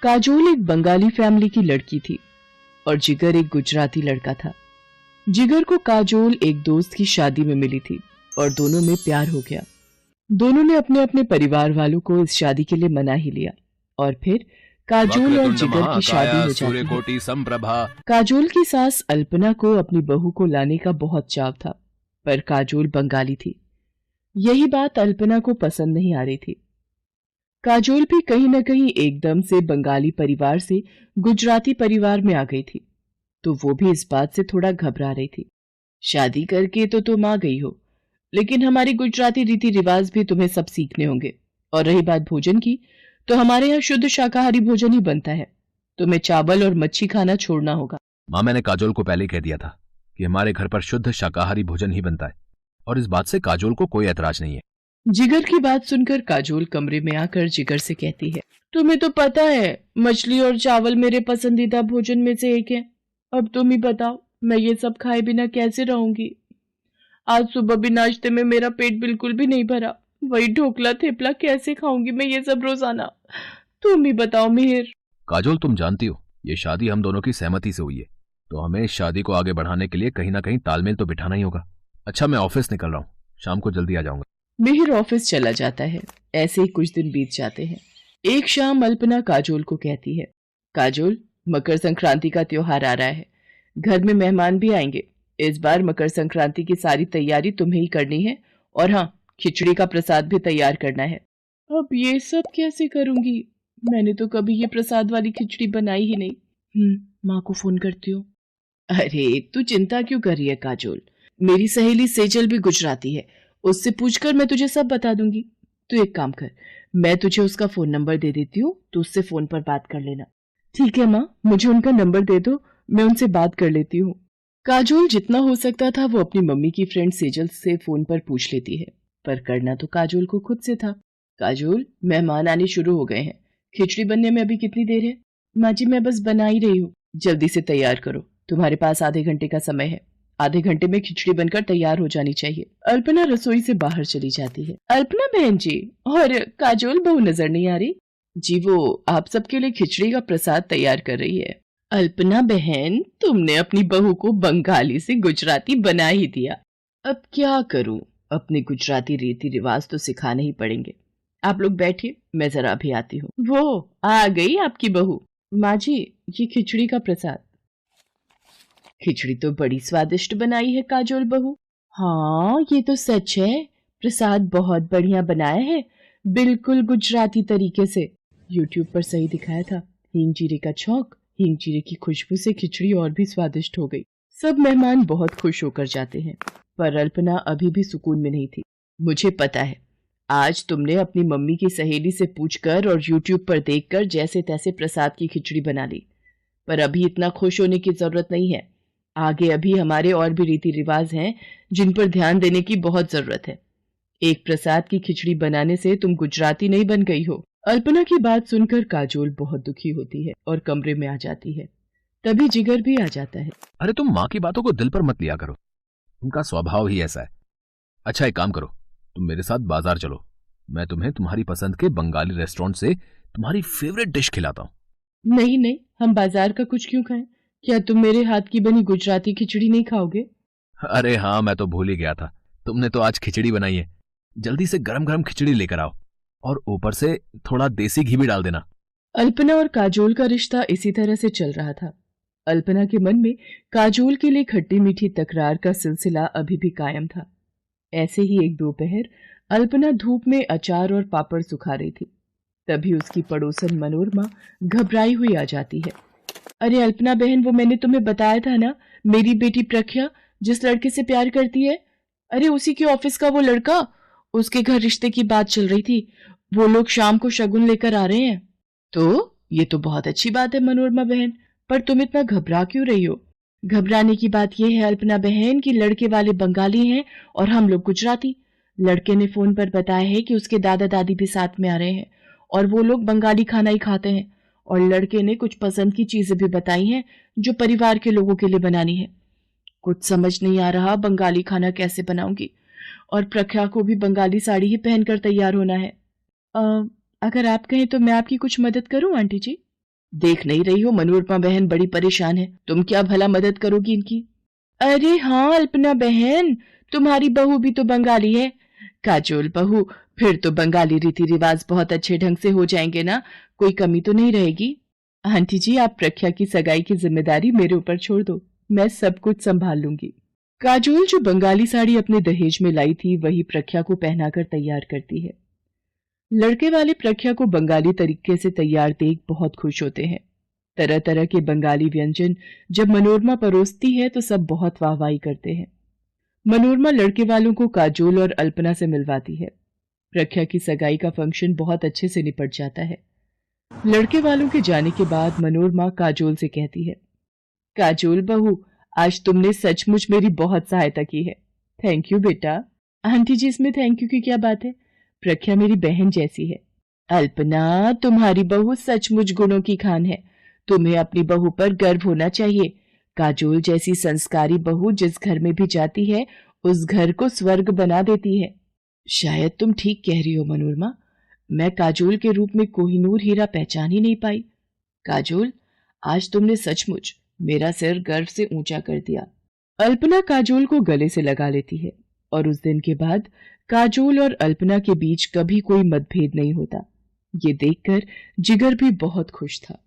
काजोल एक बंगाली फैमिली की लड़की थी और जिगर एक गुजराती लड़का था। जिगर को काजोल एक दोस्त की शादी में मिली थी और दोनों में प्यार हो गया। दोनों ने अपने अपने परिवार वालों को इस शादी के लिए मना ही लिया और फिर काजोल और जिगर की शादी हो जाती है। काजोल की सास अल्पना को अपनी बहू को लाने का बहुत चाव था, पर काजोल बंगाली थी। यही बात अल्पना को पसंद नहीं आ रही थी। काजोल भी कहीं न कहीं एकदम से बंगाली परिवार से गुजराती परिवार में आ गई थी, तो वो भी इस बात से थोड़ा घबरा रही थी। शादी करके तो तुम आ गई हो, लेकिन हमारी गुजराती रीति रिवाज भी तुम्हें सब सीखने होंगे। और रही बात भोजन की, तो हमारे यहाँ शुद्ध शाकाहारी भोजन ही बनता है। तुम्हें चावल और मच्छी खाना छोड़ना होगा। माँ, मैंने काजोल को पहले कह दिया था कि हमारे घर पर शुद्ध शाकाहारी भोजन ही बनता है, और इस बात से काजोल को कोई ऐतराज नहीं है। जिगर की बात सुनकर काजोल कमरे में आकर जिगर से कहती है, तुम्हें तो पता है मछली और चावल मेरे पसंदीदा भोजन में से एक है। अब तुम ही बताओ, मैं ये सब खाए बिना कैसे रहूंगी। आज सुबह भी नाश्ते में मेरा पेट बिल्कुल भी नहीं भरा, वही ढोकला थेपला कैसे खाऊंगी मैं ये सब रोजाना। तुम ही बताओ मिहिर। काजोल, तुम जानती हो ये शादी हम दोनों की सहमति से हुई है, तो हमें इस शादी को आगे बढ़ाने के लिए कहीं ना कहीं तालमेल तो बिठाना ही होगा। अच्छा, मैं ऑफिस निकल रहा हूँ, शाम को जल्दी आ जाऊंगा। मिहिर ऑफिस चला जाता है। ऐसे ही कुछ दिन बीत जाते हैं। एक शाम अल्पना काजोल को कहती है, काजोल, मकर संक्रांति का त्योहार आ रहा है, घर में मेहमान भी आएंगे। इस बार मकर संक्रांति की सारी तैयारी तुम्हें ही करनी है, और हाँ, खिचड़ी का प्रसाद भी तैयार करना है। अब ये सब कैसे करूंगी? मैंने तो कभी ये प्रसाद वाली खिचड़ी बनाई ही नहीं। माँ को फोन करती हूँ। अरे तू चिंता क्यों कर रही है काजोल, मेरी सहेली सेजल भी गुजराती है, उससे पूछकर मैं तुझे सब बता दूंगी। तू एक काम कर, मैं तुझे उसका फोन नंबर दे देती हूँ, तो उससे फोन पर बात कर लेना। ठीक है माँ, मुझे उनका नंबर दे दो, मैं उनसे बात कर लेती हूँ। काजोल जितना हो सकता था वो अपनी मम्मी की फ्रेंड सेजल से फोन पर पूछ लेती है, पर करना तो काजोल को खुद से था। काजोल, मेहमान आने शुरू हो गए हैं, खिचड़ी बनने में अभी कितनी देर है? माँ जी, मैं बस बना ही रही हूँ, जल्दी से तैयार करो, तुम्हारे पास आधे घंटे का समय है। आधे घंटे में खिचड़ी बनकर तैयार हो जानी चाहिए। अल्पना रसोई से बाहर चली जाती है। अल्पना बहन जी, और काजोल बहू नजर नहीं आ रही जी? वो आप सबके लिए खिचड़ी का प्रसाद तैयार कर रही है। अल्पना बहन, तुमने अपनी बहू को बंगाली से गुजराती बना ही दिया। अब क्या करूं, अपने गुजराती रीति रिवाज तो सिखाने ही पड़ेंगे। आप लोग बैठिए, मैं जरा अभी आती हूँ। वो आ गई आपकी बहू। माँ जी, ये खिचड़ी का प्रसाद। खिचड़ी तो बड़ी स्वादिष्ट बनाई है काजोल बहू। हाँ, ये तो सच है, प्रसाद बहुत बढ़िया बनाया है, बिल्कुल गुजराती तरीके से। यूट्यूब पर सही दिखाया था। हींग जीरे का छौंक, हींग जीरे की खुशबू से खिचड़ी और भी स्वादिष्ट हो गई। सब मेहमान बहुत खुश होकर जाते हैं, पर अल्पना अभी भी सुकून में नहीं थी। मुझे पता है, आज तुमने अपनी मम्मी की सहेली से पूछकर और यूट्यूब पर देखकर जैसे तैसे प्रसाद की खिचड़ी बना ली, पर अभी इतना खुश होने की जरूरत नहीं है। आगे अभी हमारे और भी रीति रिवाज हैं जिन पर ध्यान देने की बहुत जरूरत है। एक प्रसाद की खिचड़ी बनाने से तुम गुजराती नहीं बन गई हो। अल्पना की बात सुनकर काजोल बहुत दुखी होती है और कमरे में आ जाती है। तभी जिगर भी आ जाता है। अरे तुम माँ की बातों को दिल पर मत लिया करो, उनका स्वभाव ही ऐसा है। अच्छा, एक काम करो, तुम मेरे साथ बाजार चलो, मैं तुम्हें तुम्हारी पसंद के बंगाली रेस्टोरेंट से तुम्हारी फेवरेट डिश खिलाता हूँ। नहीं नहीं, हम बाजार का कुछ क्यों खाएं? क्या तुम मेरे हाथ की बनी गुजराती खिचड़ी नहीं खाओगे? अरे हाँ, मैं तो भूल ही गया था, तुमने तो आज खिचड़ी बनाई है। जल्दी से गरम गरम खिचड़ी लेकर आओ, और ऊपर से थोड़ा देसी घी भी डाल देना। अल्पना और काजोल का रिश्ता इसी तरह से चल रहा था। अल्पना के मन में काजोल के लिए खट्टी मीठी तकरार का सिलसिला अभी भी कायम था। ऐसे ही एक दोपहर अल्पना धूप में अचार और पापड़ सुखा रही थी। तभी उसकी पड़ोसन मनोरमा घबराई हुई आ जाती है। अरे अल्पना बहन, वो मैंने तुम्हें बताया था ना, मेरी बेटी प्रख्या जिस लड़के से प्यार करती है, अरे उसी के ऑफिस का वो लड़का, उसके घर रिश्ते की बात चल रही थी। वो लोग शाम को शगुन लेकर आ रहे हैं। तो ये तो बहुत अच्छी बात है मनोरमा बहन, पर तुम इतना घबरा क्यों रही हो? घबराने की बात यह है अल्पना बहन कि लड़के वाले बंगाली हैं और हम लोग गुजराती। लड़के ने फोन पर बताया है कि उसके दादा दादी भी साथ में आ रहे हैं और वो लोग बंगाली खाना ही खाते हैं। और लड़के ने कुछ पसंद की चीजें भी बताई हैं जो परिवार के लोगों के लिए बनानी है। कुछ समझ नहीं आ रहा बंगाली खाना कैसे बनाऊंगी, और प्रख्या को भी बंगाली साड़ी ही पहनकर तैयार होना है। अगर आप कहें तो मैं आपकी कुछ मदद करूं आंटी जी? देख नहीं रही हो मनोरमा बहन बड़ी परेशान है, तुम क्या भला मदद करोगी इनकी? अरे हाँ अल्पना बहन, तुम्हारी बहू भी तो बंगाली है। काजोल बहू, फिर तो बंगाली रीति रिवाज बहुत अच्छे ढंग से हो जाएंगे ना, कोई कमी तो नहीं रहेगी। आंटी जी, आप प्रख्या की सगाई की जिम्मेदारी मेरे ऊपर छोड़ दो, मैं सब कुछ संभाल लूंगी। काजोल जो बंगाली साड़ी अपने दहेज में लाई थी वही प्रख्या को पहनाकर तैयार करती है। लड़के वाले प्रख्या को बंगाली तरीके से तैयार देख बहुत खुश होते हैं। तरह तरह के बंगाली व्यंजन जब मनोरमा परोसती है तो सब बहुत वाहवाही करते हैं। मनोरमा लड़के वालों को काजोल और अल्पना से मिलवाती है। प्रख्या की सगाई का फंक्शन बहुत अच्छे से निपट जाता है। लड़के वालों के जाने के बाद मनोरमा काजोल से कहती है, काजोल बहू, आज तुमने सचमुच मेरी बहुत सहायता की है। थैंक यू बेटा। आंटी जी, इसमें थैंक यू की क्या बात है, प्रख्या मेरी बहन जैसी है। अल्पना, तुम्हारी बहू सचमुच गुणों की खान है, तुम्हें अपनी बहू पर गर्व होना चाहिए। काजोल जैसी संस्कारी बहू जिस घर में भी जाती है उस घर को स्वर्ग बना देती है। शायद तुम ठीक कह रही हो मनोरमा, मैं काजोल के रूप में कोहिनूर हीरा पहचान ही नहीं पाई। काजोल, आज तुमने सचमुच मेरा सिर गर्व से ऊंचा कर दिया। अल्पना काजोल को गले से लगा लेती है और उस दिन के बाद काजोल और अल्पना के बीच कभी कोई मतभेद नहीं होता। ये देखकर जिगर भी बहुत खुश था।